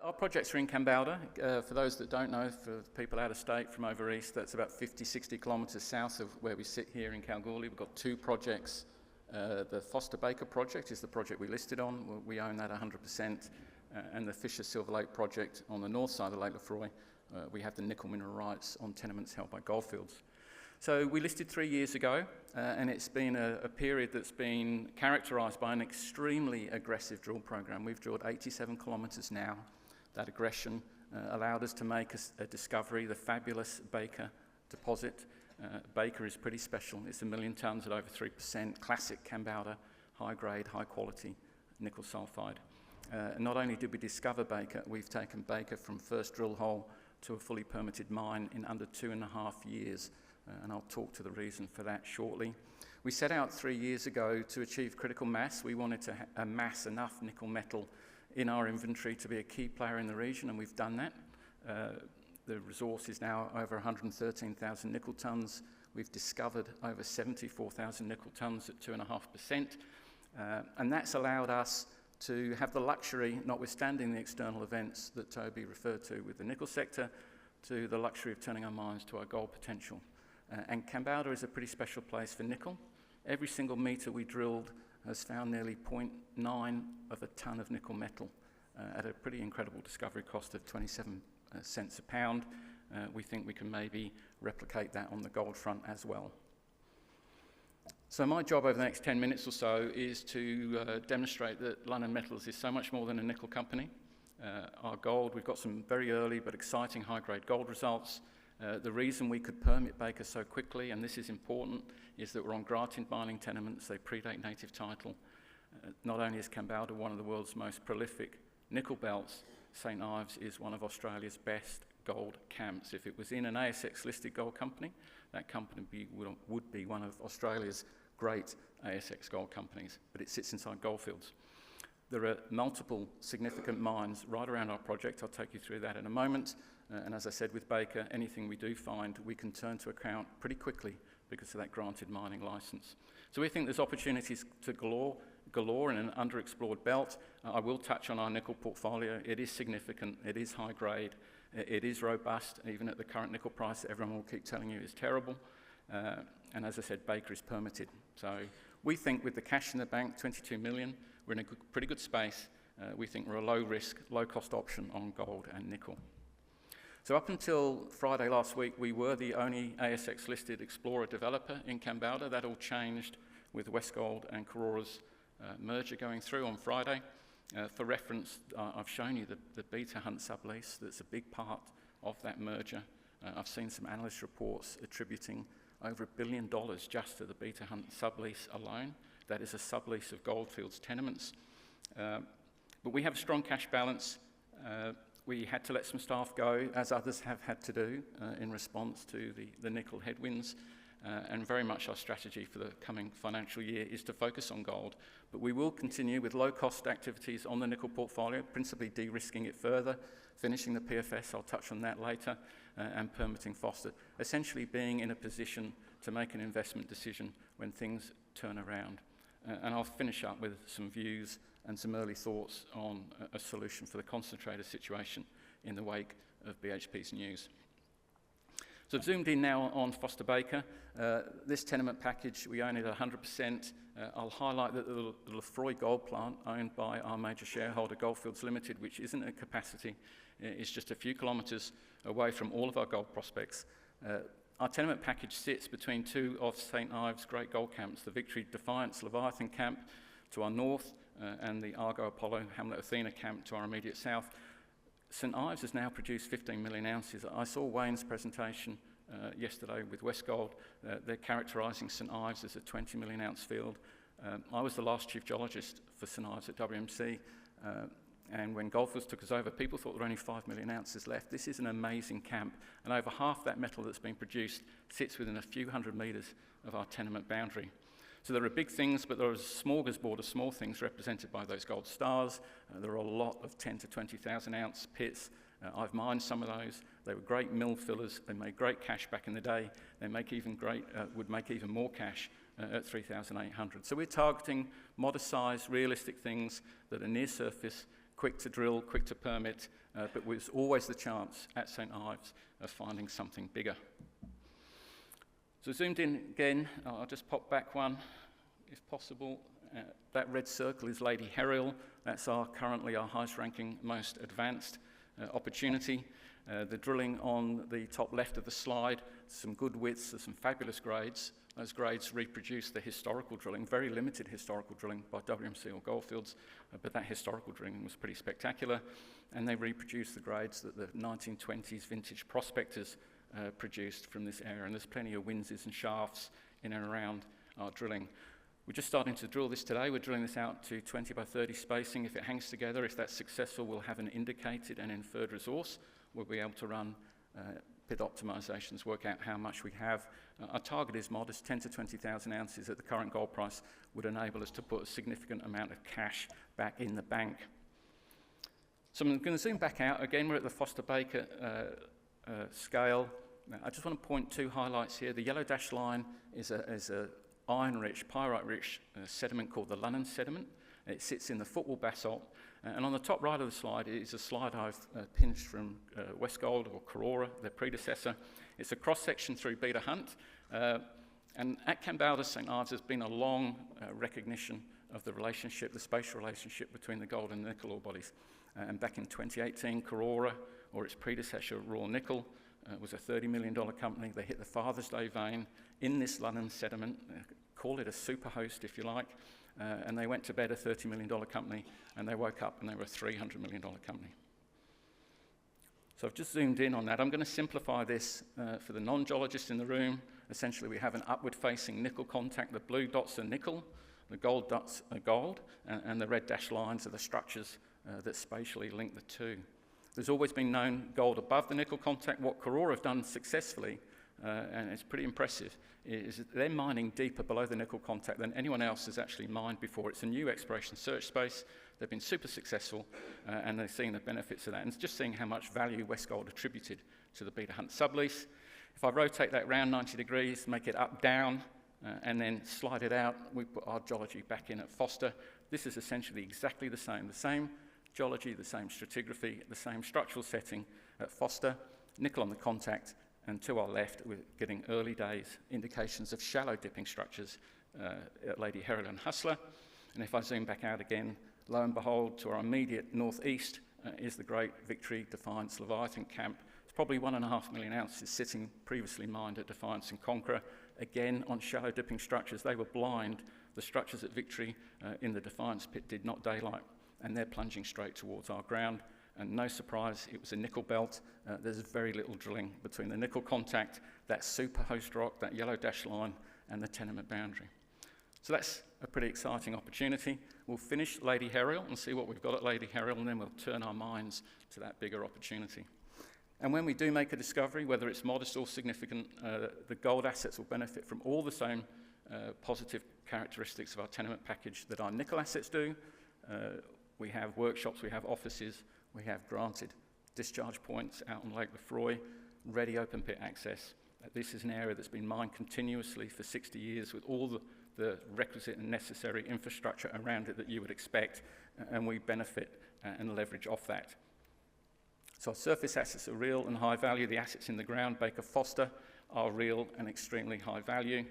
Our projects are in Kambalda. For those that don't know, for people out of state from over east, that's about 50, 60 kilometres south of where we sit here in Kalgoorlie. We've got two projects. The Foster Baker project is the project we listed on. We own that 100%. And the Fisher Silver Lake project on the north side of Lake Lefroy, we have the nickel mineral rights on tenements held by Goldfields. So we listed 3 years ago, and it's been a period that's been characterised by an extremely aggressive drill program. We've drilled 87 kilometres now. That aggression allowed us to make a discovery, the fabulous Baker deposit. Baker is pretty special. It's 1 million tonnes at over 3%, classic Kambalda, high grade, high quality nickel sulphide. Not only did we discover Baker, we've taken Baker from first drill hole to a fully permitted mine in under 2.5 years. And I'll talk to the reason for that shortly. We set out 3 years ago to achieve critical mass. We wanted to amass enough nickel metal in our inventory to be a key player in the region, and we've done that. The resource is now over 113,000 nickel tonnes. We've discovered over 74,000 nickel tonnes at 2.5%. And that's allowed us to have the luxury, notwithstanding the external events that Toby referred to with the nickel sector, to the luxury of turning our minds to our gold potential. And Kambalda is a pretty special place for nickel. Every single metre we drilled has found nearly 0.9 of a tonne of nickel metal at a pretty incredible discovery cost of 27 cents a pound. We think we can maybe replicate that on the gold front as well. So my job over the next 10 minutes or so is to demonstrate that Lunnon Metals is so much more than a nickel company. Our gold, we've got some very early but exciting high-grade gold results. The reason we could permit Baker so quickly, and this is important, is that we're on granted mining tenements. They predate native title. Not only is Kambalda one of the world's most prolific nickel belts, St Ives is one of Australia's best gold camps. If it was in an ASX-listed gold company, that company would be one of Australia's great ASX gold companies, but it sits inside Goldfields. There are multiple significant mines right around our project. I'll take you through that in a moment. And as I said with Baker, anything we do find, we can turn to account pretty quickly because of that granted mining licence. So we think there's opportunities to galore in an underexplored belt. I will touch on our nickel portfolio. It is significant, it is high grade, it is robust, even at the current nickel price that everyone will keep telling you is terrible. And as I said, Baker is permitted. So we think with the cash in the bank, 22 million, we're in a pretty good space. We think we're a low risk, low cost option on gold and nickel. So up until Friday last week, we were the only ASX-listed explorer developer in Kambalda. That all changed with Westgold and Karora's merger going through on Friday. For reference, I've shown you the Beta Hunt sublease. That's a big part of that merger. I've seen some analyst reports attributing over $1 billion just to the Beta Hunt sublease alone. That is a sublease of Goldfields tenements. But we have a strong cash balance. We had to let some staff go, as others have had to do, in response to the nickel headwinds. And very much our strategy for the coming financial year is to focus on gold. But we will continue with low-cost activities on the nickel portfolio, principally de-risking it further, finishing the PFS, I'll touch on that later, and permitting Foster. Essentially being in a position to make an investment decision when things turn around. And I'll finish up with some views and some early thoughts on a solution for the concentrator situation in the wake of BHP's news. So I've zoomed in now on Foster Baker. This tenement package, we own it 100%. I'll highlight that the Lefroy gold plant, owned by our major shareholder, Goldfields Limited, which isn't at capacity, is just a few kilometres away from all of our gold prospects. Our tenement package sits between two of St Ives' great gold camps, the Victory Defiance Leviathan camp to our north, and the Argo Apollo Hamlet Athena camp to our immediate south. St Ives has now produced 15 million ounces. I saw Wayne's presentation yesterday with Westgold. They're characterising St Ives as a 20 million ounce field. I was the last chief geologist for St Ives at WMC, and when Goldfields took us over, people thought there were only 5 million ounces left. This is an amazing camp, and over half that metal that's been produced sits within a few hundred metres of our tenement boundary. So there are big things, but there is a smorgasbord of small things represented by those gold stars. There are a lot of 10 to 20,000 ounce pits. I've mined some of those. They were great mill fillers. They made great cash back in the day. They would make even more cash at 3,800. So we're targeting modest size, realistic things that are near surface, quick to drill, quick to permit, but with always the chance at St Ives of finding something bigger. So zoomed in again, I'll just pop back one if possible. That red circle is Lady Herial. That's currently our highest ranking, most advanced opportunity. The drilling on the top left of the slide, some good widths, some fabulous grades. Those grades reproduce the historical drilling, very limited historical drilling by WMC or Goldfields, but that historical drilling was pretty spectacular, and they reproduce the grades that the 1920s vintage prospectors produced from this area, and there's plenty of winzes and shafts in and around our drilling. We're just starting to drill this today. We're drilling this out to 20 by 30 spacing. If it hangs together, if that's successful, we'll have an indicated and inferred resource. We'll be able to run pit optimizations, work out how much we have. Our target is modest, 10 to 20,000 ounces at the current gold price would enable us to put a significant amount of cash back in the bank. So I'm going to zoom back out. Again, we're at the Foster Baker scale. Now, I just want to point two highlights here. The yellow dashed line is a iron-rich, pyrite-rich sediment called the Lunnon sediment. It sits in the footwall basalt. And on the top right of the slide is a slide I've pinched from Westgold or Karora, their predecessor. It's a cross-section through Beta Hunt. And at Kambalda, St Ives, there's been a long recognition of the relationship, the spatial relationship between the gold and nickel ore bodies. And back in 2018, Karora, or its predecessor, Royal Nickel, was a $30 million company. They hit the Father's Day vein in this Lunnon sediment, call it a superhost if you like, and they went to bed a $30 million company, and they woke up and they were a $300 million company. So I've just zoomed in on that. I'm going to simplify this for the non-geologists in the room. Essentially, we have an upward-facing nickel contact. The blue dots are nickel, the gold dots are gold, and the red dashed lines are the structures that spatially link the two. There's always been known gold above the nickel contact. What Karora have done successfully, and it's pretty impressive, is that they're mining deeper below the nickel contact than anyone else has actually mined before. It's a new exploration search space. They've been super successful, and they're seeing the benefits of that. And it's just seeing how much value Westgold attributed to the Beta Hunt sublease. If I rotate that round 90 degrees, make it up, down, and then slide it out, we put our geology back in at Foster. This is essentially exactly the same geology, the same stratigraphy, the same structural setting at Foster, nickel on the contact, and to our left, we're getting early days indications of shallow dipping structures at Lady Herial and Hustler. And if I zoom back out again, lo and behold, to our immediate northeast is the great Victory, Defiance, Leviathan camp. It's probably 1.5 million ounces sitting previously mined at Defiance and Conqueror, again on shallow dipping structures. They were blind. The structures at Victory in the Defiance pit did not daylight, and they're plunging straight towards our ground. And no surprise, it was a nickel belt. There's very little drilling between the nickel contact, that superhost rock, that yellow dashed line, and the tenement boundary. So that's a pretty exciting opportunity. We'll finish Lady Herial and see what we've got at Lady Herial, and then we'll turn our minds to that bigger opportunity. And when we do make a discovery, whether it's modest or significant, the gold assets will benefit from all the same positive characteristics of our tenement package that our nickel assets do. We have workshops, we have offices, we have granted discharge points out on Lake Lefroy, ready open pit access. This is an area that's been mined continuously for 60 years with all the requisite and necessary infrastructure around it that you would expect, and we benefit and leverage off that. So our surface assets are real and high value. The assets in the ground, Baker Foster, are real and extremely high value.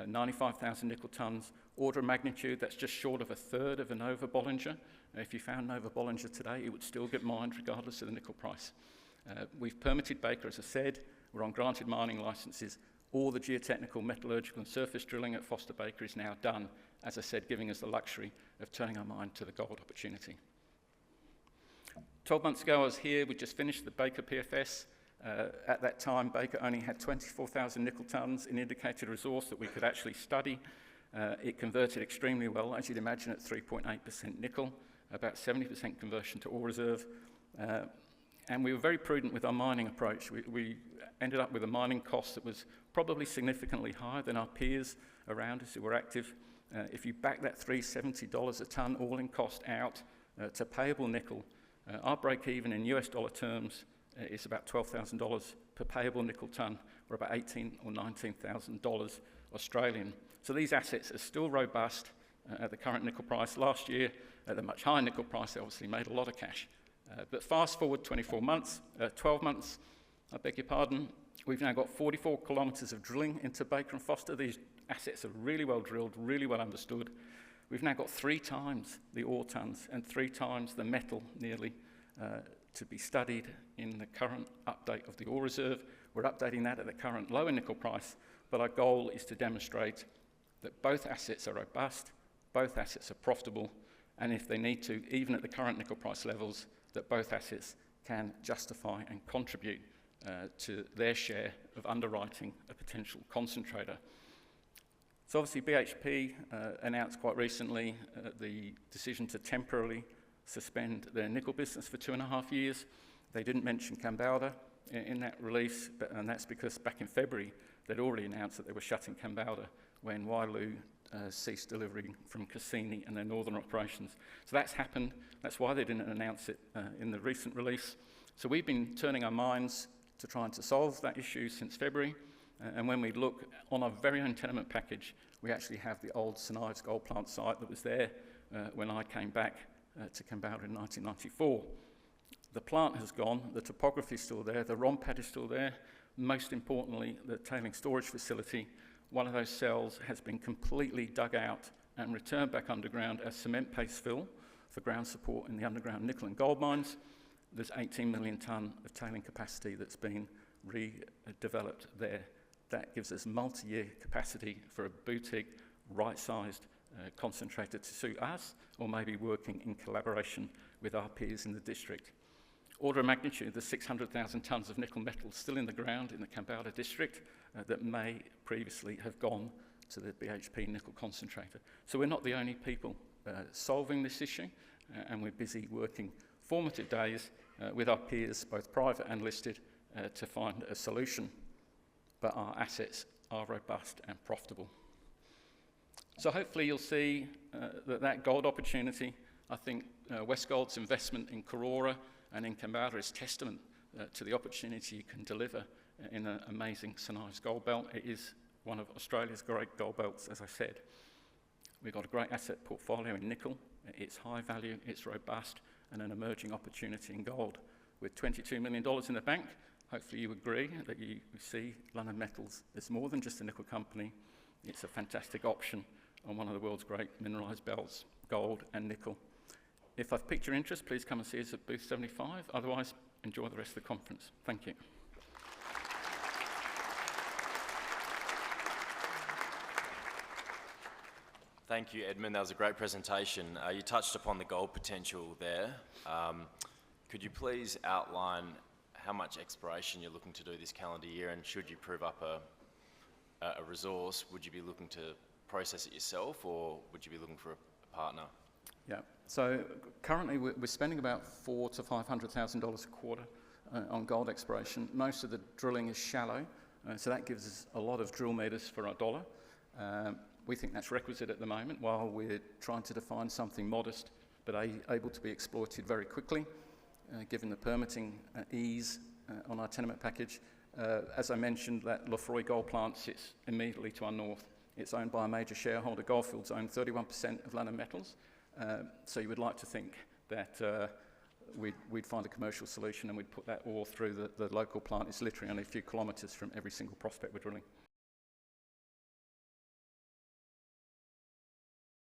95,000 nickel tonnes, order of magnitude, that's just short of a third of a Nova Bollinger. If you found Nova Bollinger today, it would still get mined regardless of the nickel price. We've permitted Baker, as I said. We're on granted mining licenses. All the geotechnical, metallurgical and surface drilling at Foster Baker is now done, as I said, giving us the luxury of turning our mind to the gold opportunity. 12 months ago, I was here. We just finished the Baker PFS. At that time, Baker only had 24,000 nickel tonnes in indicated resource that we could actually study. It converted extremely well, as you'd imagine, at 3.8% nickel, about 70% conversion to ore reserve. And we were very prudent with our mining approach. We ended up with a mining cost that was probably significantly higher than our peers around us who were active. If you back that $370 a tonne all-in cost out to payable nickel, our break-even in US dollar terms is about $12,000 per payable nickel tonne, or about $18,000 or $19,000 Australian. So these assets are still robust at the current nickel price. Last year, at a much higher nickel price, they obviously made a lot of cash. But fast forward 12 months, I beg your pardon, we've now got 44 kilometres of drilling into Baker and Foster. These assets are really well drilled, really well understood. We've now got 3 times the ore tonnes and 3 times the metal nearly to be studied in the current update of the ore reserve. We're updating that at the current lower nickel price, but our goal is to demonstrate that both assets are robust, both assets are profitable, and if they need to, even at the current nickel price levels, that both assets can justify and contribute to their share of underwriting a potential concentrator. So obviously BHP announced quite recently the decision to temporarily suspend their nickel business for 2.5 years. They didn't mention Kambalda in that release, and that's because back in February they'd already announced that they were shutting Kambalda when Wyloo ceased delivering from Cassini and their northern operations. So that's happened. That's why they didn't announce it in the recent release. So we've been turning our minds to trying to solve that issue since February. And when we look on our very own tenement package, we actually have the old St Ives gold plant site that was there when I came back to Kambalda in 1994. The plant has gone, the topography is still there, the ROM pad is still there. Most importantly, the tailing storage facility, one of those cells has been completely dug out and returned back underground as cement paste fill for ground support in the underground nickel and gold mines. There's 18 million tonne of tailing capacity that's been redeveloped there. That gives us multi-year capacity for a boutique, right-sized concentrator to suit us, or maybe working in collaboration with our peers in the district. Order of magnitude, there's 600,000 tonnes of nickel metal still in the ground in the Kambalda district that may previously have gone to the BHP nickel concentrator. So we're not the only people solving this issue, and we're busy working formative days with our peers, both private and listed, to find a solution. But our assets are robust and profitable. So hopefully you'll see that gold opportunity. I think Westgold's investment in Karora and in Kambalda is testament to the opportunity you can deliver in an amazing St Ives gold belt. It is one of Australia's great gold belts, as I said. We've got a great asset portfolio in nickel. It's high value, it's robust, and an emerging opportunity in gold. With $22 million in the bank, hopefully you agree that you see Lunnon Metals as more than just a nickel company. It's a fantastic option on one of the world's great mineralised belts, gold and nickel. If I've piqued your interest, please come and see us at booth 75. Otherwise, enjoy the rest of the conference. Thank you. Thank you, Edmund. That was a great presentation. You touched upon the gold potential there. Could you please outline how much exploration you're looking to do this calendar year, and should you prove up a resource, would you be looking to process it yourself, or would you be looking for a partner? Yeah, so currently we're spending about $400,000 to $500,000 a quarter on gold exploration. Most of the drilling is shallow, so that gives us a lot of drill meters for our dollar. We think that's requisite at the moment while we're trying to define something modest but able to be exploited very quickly, given the permitting ease on our tenement package. As I mentioned, that Lefroy gold plant sits immediately to our north. It's owned by a major shareholder. Goldfields own 31% of Lunnon Metals. So you would like to think that we'd find a commercial solution and we'd put that ore through the local plant. It's literally only a few kilometres from every single prospect we're drilling.